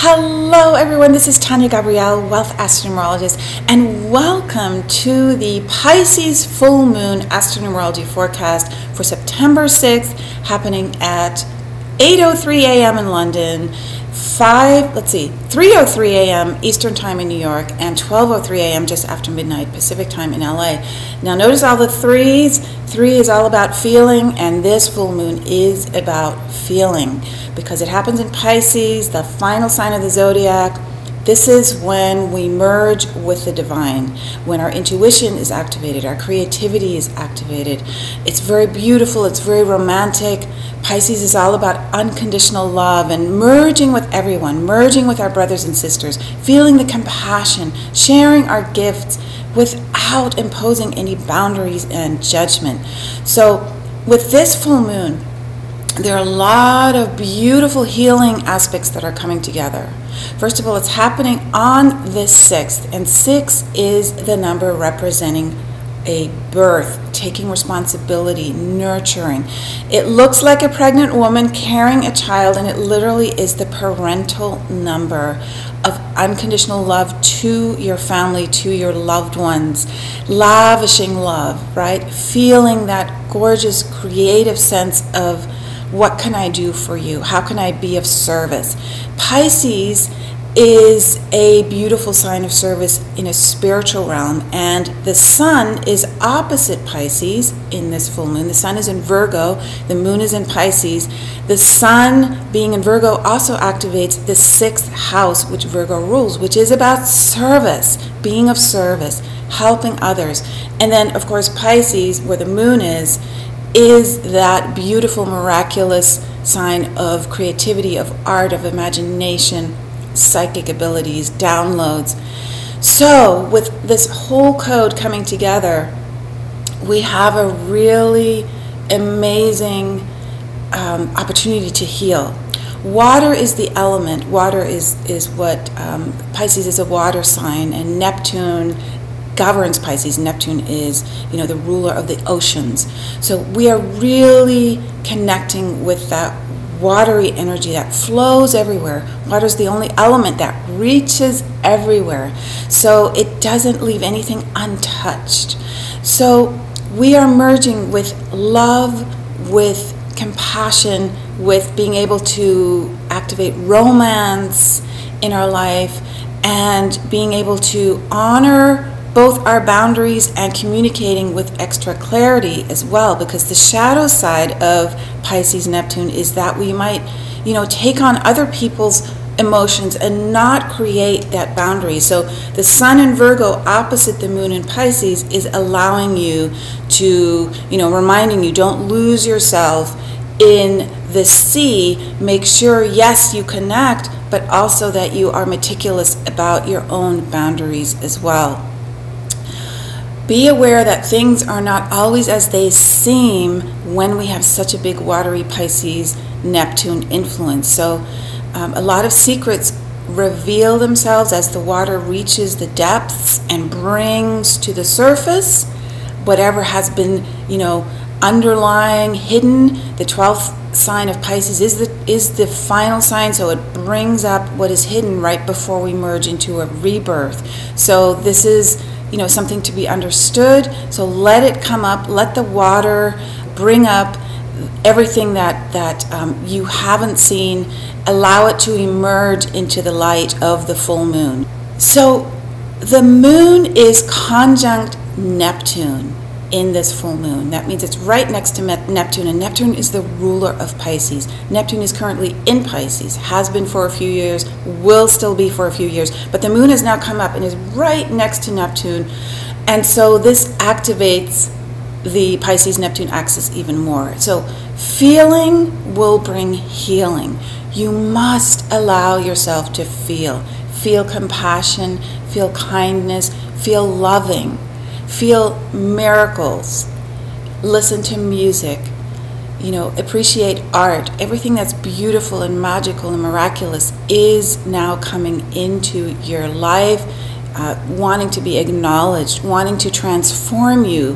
Hello everyone, this is Tania Gabrielle, Wealth Astronumerologist, and welcome to the Pisces full moon astronumerology forecast for September 6th, happening at 8:03 a.m. in London, 3:03 a.m. Eastern Time in New York, and 12:03 a.m. just after midnight Pacific Time in LA. Now notice all the threes. 3 is all about feeling, and this full moon is about feeling because it happens in Pisces, the final sign of the zodiac. This is when we merge with the divine, when our intuition is activated, our creativity is activated. It's very beautiful, it's very romantic. Pisces is all about unconditional love and merging with everyone, merging with our brothers and sisters, feeling the compassion, sharing our gifts without imposing any boundaries and judgment. So with this full moon, there are a lot of beautiful healing aspects that are coming together. First of all, it's happening on the 6th, and 6 is the number representing a birth, taking responsibility, nurturing. It looks like a pregnant woman carrying a child, and it literally is the parental number of unconditional love to your family, to your loved ones, lavishing love, right? Feeling that gorgeous, creative sense of, what can I do for you? How can I be of service? Pisces is a beautiful sign of service in a spiritual realm, and the sun is opposite Pisces in this full moon. The sun is in Virgo, the moon is in Pisces. The sun being in Virgo also activates the 6th house, which Virgo rules, which is about service, being of service, helping others. And then of course Pisces, where the moon is that beautiful, miraculous sign of creativity, of art, of imagination, psychic abilities, downloads. So with this whole code coming together, we have a really amazing opportunity to heal. Water is the element. Water is what Pisces is a water sign, and Neptune governs Pisces. Neptune is, the ruler of the oceans. So we are really connecting with that watery energy that flows everywhere. Water is the only element that reaches everywhere, so it doesn't leave anything untouched. So we are merging with love, with compassion, with being able to activate romance in our life, and being able to honor both our boundaries and communicating with extra clarity as well, because the shadow side of Pisces Neptune is that we might, take on other people's emotions and not create that boundary. So the sun in Virgo opposite the moon in Pisces is allowing you to, reminding you, don't lose yourself in the sea. Make sure, yes, you connect, but also that you are meticulous about your own boundaries as well. Be aware that things are not always as they seem when we have such a big watery Pisces Neptune influence. So a lot of secrets reveal themselves as the water reaches the depths and brings to the surface whatever has been, underlying, hidden. The 12th sign of Pisces is the final sign, so it brings up what is hidden right before we merge into a rebirth. So this is something to be understood. So let it come up, let the water bring up everything that you haven't seen, allow it to emerge into the light of the full moon. So the moon is conjunct Neptune in this full moon. That means it's right next to Neptune, and Neptune is the ruler of Pisces. Neptune is currently in Pisces, has been for a few years, will still be for a few years, but the moon has now come up and is right next to Neptune, and so this activates the Pisces-Neptune axis even more. So feeling will bring healing. You must allow yourself to feel compassion, feel kindness, feel loving, feel miracles, listen to music, appreciate art. Everything that's beautiful and magical and miraculous is now coming into your life, wanting to be acknowledged, wanting to transform you,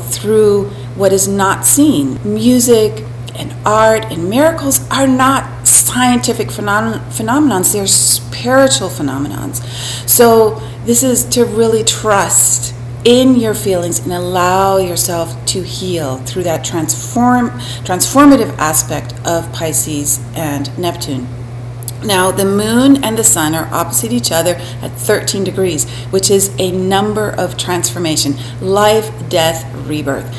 through what is not seen. Music and art and miracles are not scientific phenomenons, they're spiritual phenomenons. So this is to really trust in your feelings and allow yourself to heal through that transformative aspect of Pisces and Neptune. Now, the moon and the sun are opposite each other at 13 degrees, which is a number of transformation, life, death, rebirth.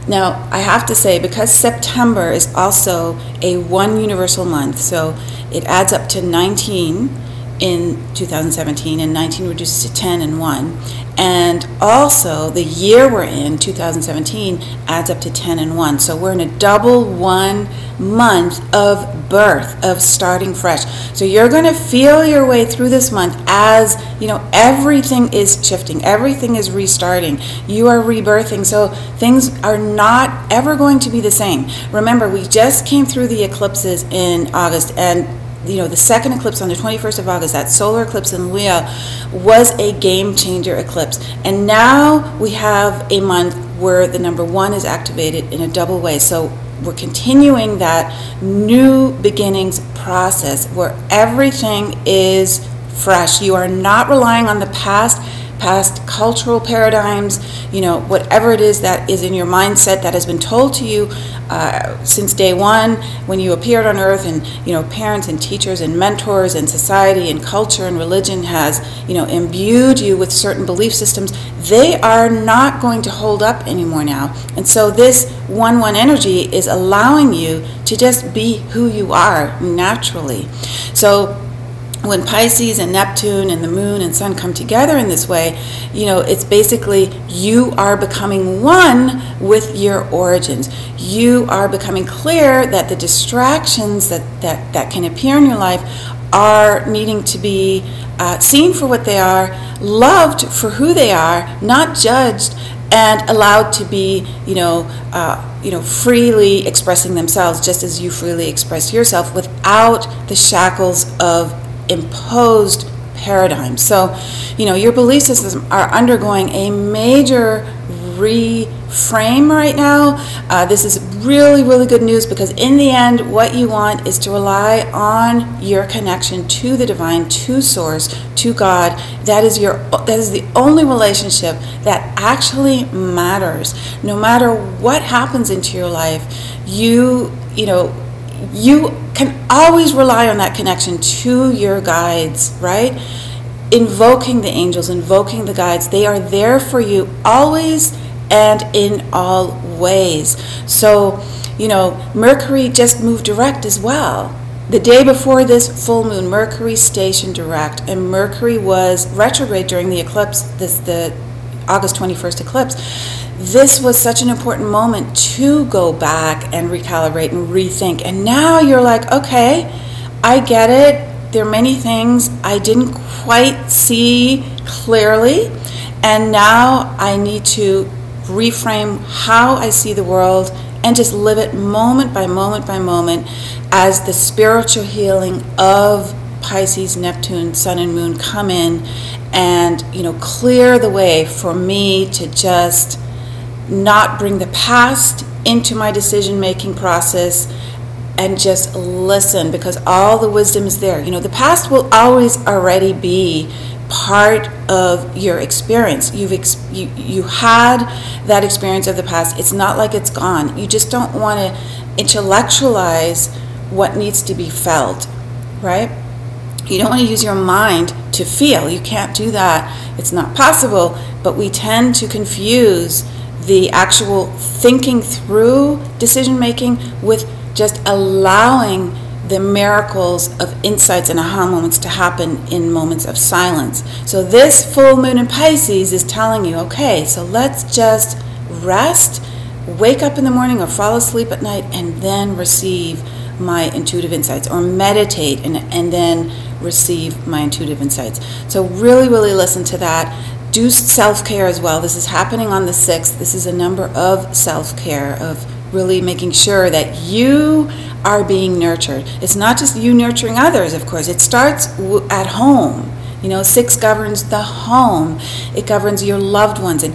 Now, I have to say, because September is also a one universal month, so it adds up to 19 in 2017, and 19 reduces to 10 and 1. And also, the year we're in, 2017, adds up to 10 and 1. So we're in a double 1 month of birth, of starting fresh. So you're going to feel your way through this month as, you know, everything is shifting. Everything is restarting. You are rebirthing. So things are not ever going to be the same. Remember, we just came through the eclipses in August, and you know, the second eclipse on the 21st of August, that solar eclipse in Leo, was a game changer eclipse. And now we have a month where the number 1 is activated in a double way. So we're continuing that new beginnings process where everything is fresh. You are not relying on the past cultural paradigms, you know, whatever it is that is in your mindset that has been told to you since day one when you appeared on earth, and, you know, parents and teachers and mentors and society and culture and religion has, you know, imbued you with certain belief systems. They are not going to hold up anymore now. And so this 1-1 energy is allowing you to just be who you are naturally. So when Pisces and Neptune and the moon and sun come together in this way, you know, it's basically you are becoming one with your origins. You are becoming clear that the distractions that can appear in your life are needing to be seen for what they are, loved for who they are, not judged, and allowed to be, freely expressing themselves, just as you freely express yourself, without the shackles of imposed paradigms. So, you know, your belief systems are undergoing a major reframe right now. This is really, really good news, because in the end, what you want is to rely on your connection to the divine, to source, to God. That is the only relationship that actually matters. No matter what happens into your life, you can always rely on that connection to your guides, right? Invoking the angels, invoking the guides. They are there for you always and in all ways. So, you know, Mercury just moved direct as well. The day before this full moon, Mercury stationed direct, and Mercury was retrograde during the eclipse, the August 21st eclipse. This was such an important moment to go back and recalibrate and rethink. And now you're like, okay, I get it. There are many things I didn't quite see clearly. And now I need to reframe how I see the world and just live it moment by moment by moment as the spiritual healing of Pisces, Neptune, Sun, and Moon come in and, you know, clear the way for me to just not bring the past into my decision-making process and just listen, because all the wisdom is there. You know, the past will always already be part of your experience. You had that experience of the past. It's not like it's gone. You just don't want to intellectualize what needs to be felt, right? You don't want to use your mind to feel. You can't do that. It's not possible. But we tend to confuse the actual thinking through decision making with just allowing the miracles of insights and aha moments to happen in moments of silence. So this full moon in Pisces is telling you, okay, so let's just rest, wake up in the morning or fall asleep at night, and then receive my intuitive insights, or meditate and then receive my intuitive insights. So really, really listen to that. Do self-care as well. This is happening on the 6th. This is a number of self-care, of really making sure that you are being nurtured. It's not just you nurturing others, of course. It starts at home. You know, 6 governs the home. It governs your loved ones. And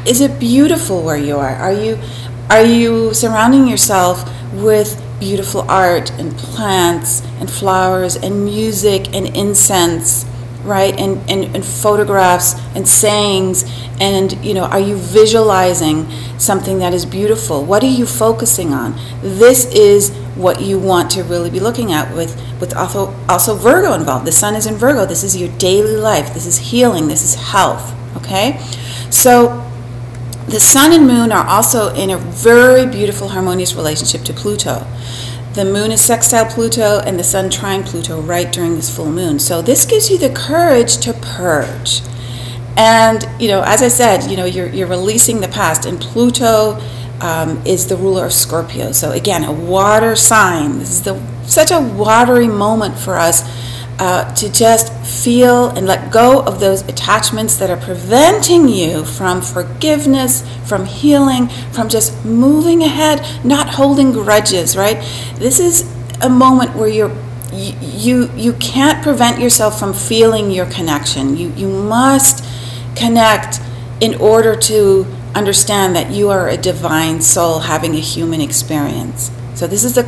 is it beautiful where you are? Are you surrounding yourself with beautiful art and plants and flowers and music and incense, right? And photographs and sayings, and are you visualizing something that is beautiful? What are you focusing on? This is what you want to really be looking at with also Virgo involved. The sun is in Virgo. This is your daily life. This is healing. This is health, okay? So the sun and moon are also in a very beautiful harmonious relationship to Pluto. The moon is sextile Pluto and the sun trine Pluto right during this full moon. So this gives you the courage to purge. And, as I said, you're releasing the past, and Pluto is the ruler of Scorpio. So again, a water sign. This is such a watery moment for us to just feel and let go of those attachments that are preventing you from forgiveness, from healing, from just moving ahead, not holding grudges, right? This is a moment where you can't prevent yourself from feeling your connection. You must connect in order to understand that you are a divine soul having a human experience. So this is a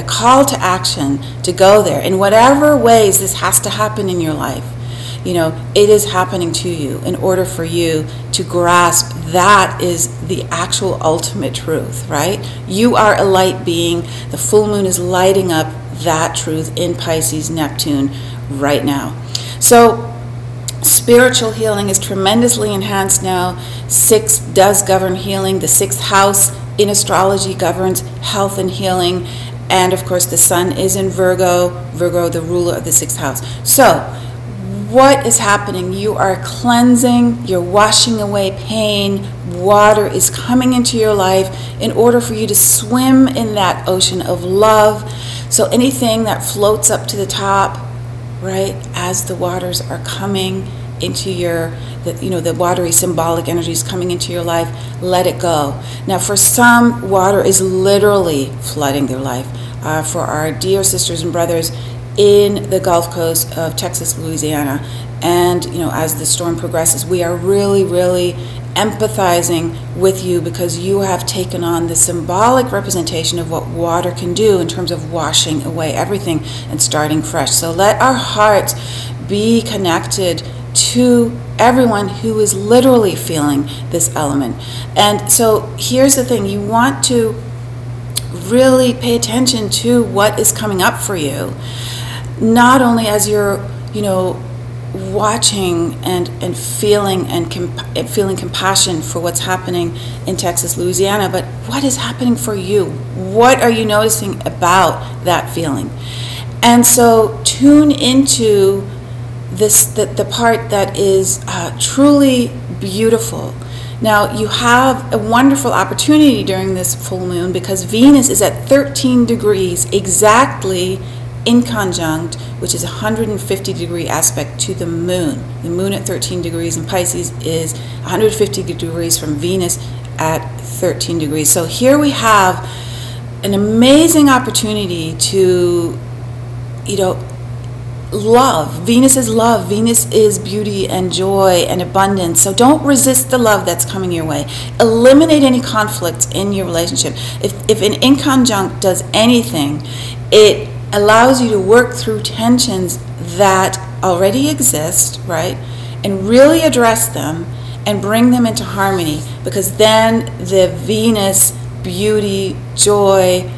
call to action to go there. In whatever ways this has to happen in your life, it is happening to you in order for you to grasp that is the actual ultimate truth, right? You are a light being. The full moon is lighting up that truth in Pisces, Neptune right now. So spiritual healing is tremendously enhanced now. 6 does govern healing. The 6th house in astrology governs health and healing. And of course, the sun is in Virgo. Virgo, the ruler of the 6th house. So what is happening? You are cleansing. You're washing away pain. Water is coming into your life in order for you to swim in that ocean of love. So anything that floats up to the top, right, as the waters are coming into the watery symbolic energies coming into your life, let it go. Now for some, water is literally flooding their life. For our dear sisters and brothers in the Gulf Coast of Texas, Louisiana, and as the storm progresses, we are really, really empathizing with you, because you have taken on the symbolic representation of what water can do in terms of washing away everything and starting fresh. So let our hearts be connected to everyone who is literally feeling this element. And so here's the thing, you want to really pay attention to what is coming up for you, not only as you're watching and feeling feeling compassion for what's happening in Texas, Louisiana, but what is happening for you? What are you noticing about that feeling? And so tune into the part that is truly beautiful. Now you have a wonderful opportunity during this full moon, because Venus is at 13 degrees exactly in conjunct, which is a 150-degree aspect to the moon. The moon at 13 degrees in Pisces is 150 degrees from Venus at 13 degrees. So here we have an amazing opportunity to, love. Venus is love. Venus is beauty and joy and abundance. So don't resist the love that's coming your way. Eliminate any conflicts in your relationship. If an inconjunct does anything, it allows you to work through tensions that already exist, right? And really address them and bring them into harmony, because then the Venus beauty, joy,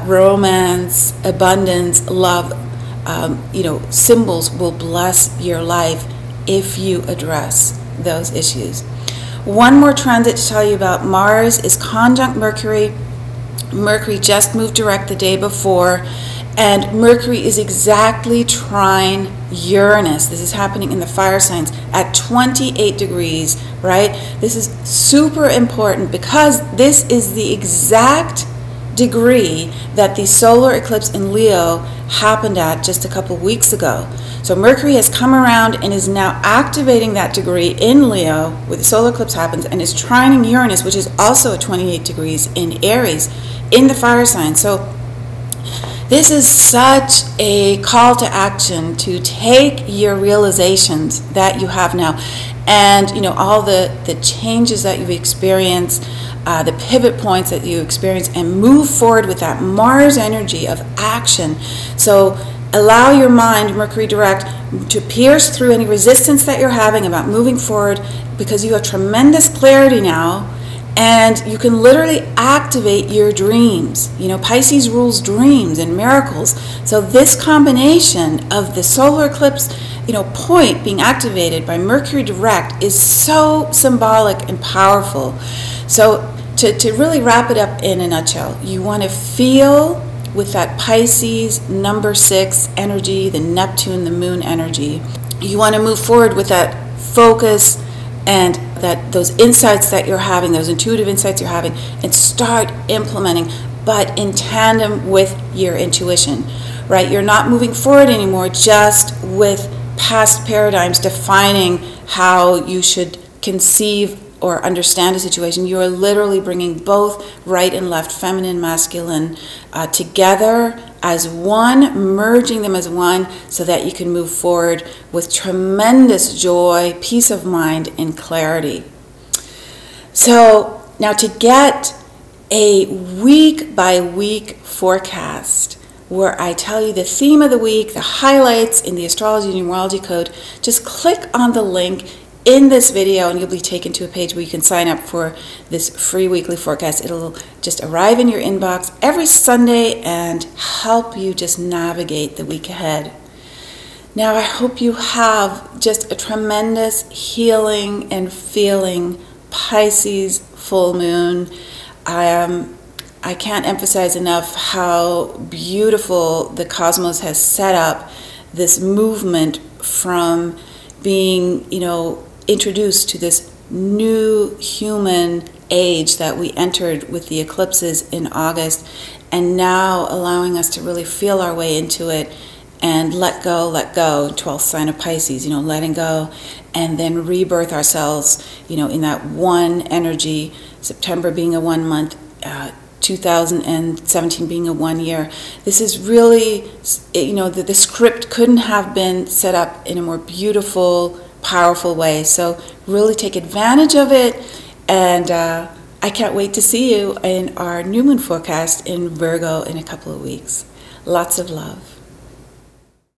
romance, abundance, love, symbols will bless your life if you address those issues. One more transit to tell you about. Mars is conjunct Mercury. Mercury just moved direct the day before, and Mercury is exactly trine Uranus. This is happening in the fire signs at 28 degrees, right? This is super important, because this is the exact degree that the solar eclipse in Leo happened at just a couple weeks ago. So Mercury has come around and is now activating that degree in Leo where the solar eclipse happens, and is trining Uranus, which is also at 28 degrees in Aries in the fire sign. So This is such a call to action to take your realizations that you have now and, you know, all the changes that you've experienced, the pivot points that you experience, and move forward with that Mars energy of action. So allow your mind, Mercury direct, to pierce through any resistance that you're having about moving forward, because you have tremendous clarity now. And you can literally activate your dreams. You know, Pisces rules dreams and miracles. So this combination of the solar eclipse, you know, point being activated by Mercury direct is so symbolic and powerful. So to really wrap it up in a nutshell, you want to feel with that Pisces number 6 energy, the Neptune, the moon energy. You want to move forward with that focus and that those insights that you're having, those intuitive insights you're having, and start implementing, but in tandem with your intuition, right? You're not moving forward anymore just with past paradigms defining how you should conceive or understand a situation. You are literally bringing both right and left, feminine, masculine, together as one, merging them as one, so that you can move forward with tremendous joy, peace of mind, and clarity. So now, to get a week-by-week forecast where I tell you the theme of the week, the highlights in the Astrology Numerology code, just click on the link in this video and you'll be taken to a page where you can sign up for this free weekly forecast. It'll just arrive in your inbox every Sunday and help you just navigate the week ahead. Now, I hope you have just a tremendous healing and feeling Pisces full moon. I can't emphasize enough how beautiful the cosmos has set up this movement from being, you know, introduced to this new human age that we entered with the eclipses in August, and now allowing us to really feel our way into it and let go, 12th sign of Pisces, you know, letting go, and then rebirth ourselves, you know, in that one energy, September being a 1 month, 2017 being a 1 year. This is really, you know, the script couldn't have been set up in a more beautiful, powerful way. So really take advantage of it, and I can't wait to see you in our new moon forecast in Virgo in a couple of weeks. Lots of love.